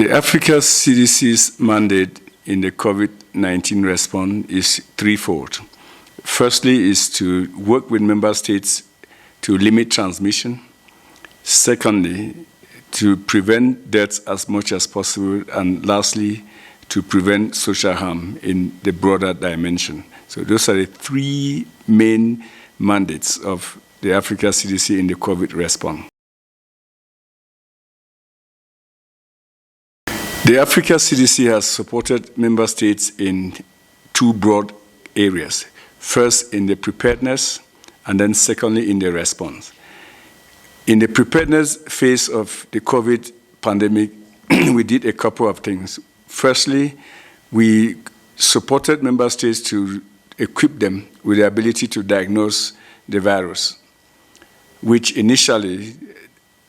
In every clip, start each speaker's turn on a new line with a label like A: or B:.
A: The Africa CDC's mandate in the COVID-19 response is threefold. Firstly is to work with member states to limit transmission. Secondly, to prevent deaths as much as possible. And lastly, to prevent social harm in the broader dimension. So those are the three main mandates of the Africa CDC in the COVID response. The Africa CDC has supported member states in two broad areas. First, in the preparedness, and then secondly, in the response. In the preparedness phase of the COVID pandemic, we did a couple of things. Firstly, we supported member states to equip them with the ability to diagnose the virus, which initially,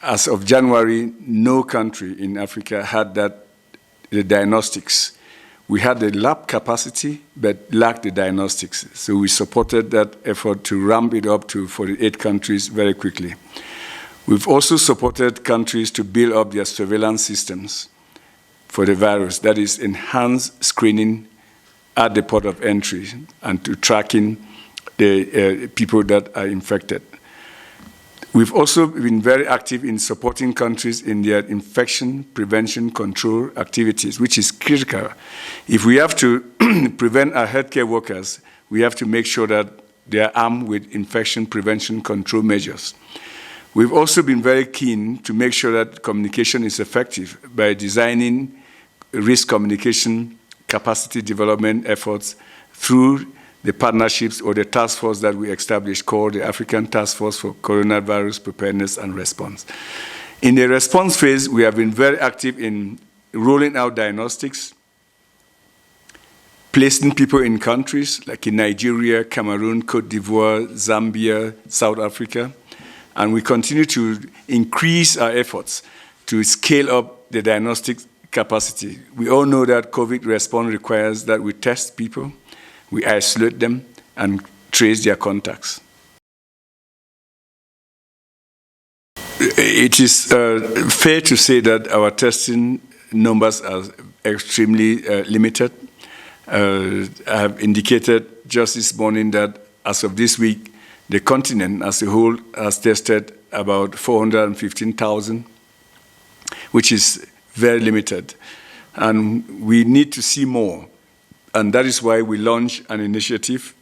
A: as of January, no country in Africa had the diagnostics. We had the lab capacity, but lacked the diagnostics. So we supported that effort to ramp it up to 48 countries very quickly. We've also supported countries to build up their surveillance systems for the virus, that is, enhanced screening at the port of entry and to tracking the people that are infected. We've also been very active in supporting countries in their infection prevention control activities, which is critical. If we have to prevent our healthcare workers, we have to make sure that they are armed with infection prevention control measures. We've also been very keen to make sure that communication is effective by designing risk communication capacity development efforts through the partnerships or the task force that we established called the African Task Force for Coronavirus Preparedness and Response. In the response phase, we have been very active in rolling out diagnostics, placing people in countries like in Nigeria, Cameroon, Cote d'Ivoire, Zambia, South Africa, and we continue to increase our efforts to scale up the diagnostic capacity. We all know that COVID response requires that we test people, we isolate them, and trace their contacts. It is fair to say that our testing numbers are extremely limited. I have indicated just this morning that as of this week, the continent as a whole has tested about 415,000, which is very limited. And we need to see more. And that is why we launched an initiative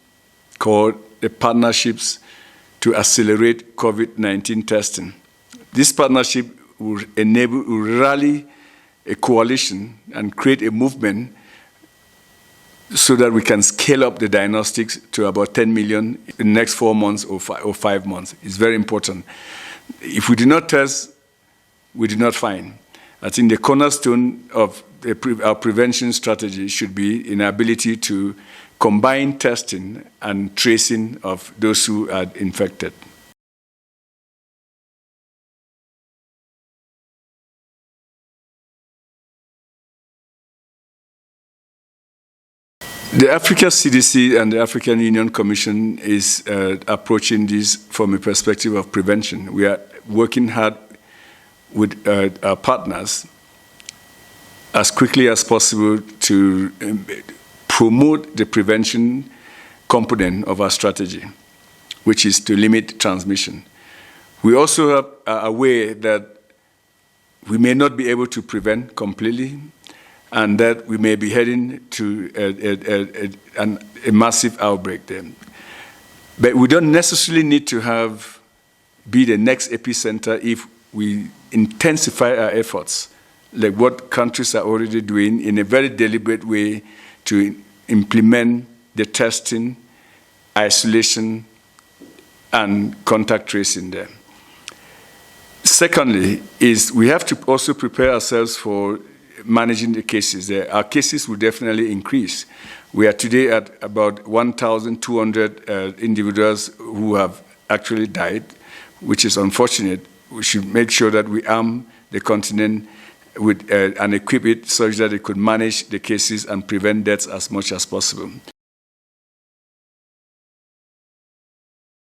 A: called the Partnerships to Accelerate COVID-19 Testing. This partnership will rally a coalition and create a movement so that we can scale up the diagnostics to about 10 million in the next 4 months or 5 months. It's very important. If we do not test, we do not find. I think the cornerstone of our prevention strategy should be in our ability to combine testing and tracing of those who are infected. The Africa CDC and the African Union Commission is approaching this from a perspective of prevention. We are working hard with our partners as quickly as possible to promote the prevention component of our strategy, which is to limit transmission. We also are aware that we may not be able to prevent completely, and that we may be heading to a massive outbreak then. But we don't necessarily need to be the next epicenter if we intensify our efforts, like what countries are already doing in a very deliberate way to implement the testing, isolation, and contact tracing there. Secondly, is we have to also prepare ourselves for managing the cases. Our cases will definitely increase. We are today at about 1,200 individuals who have actually died, which is unfortunate. We should make sure that we arm the continent with and equip it such that it could manage the cases and prevent deaths as much as possible.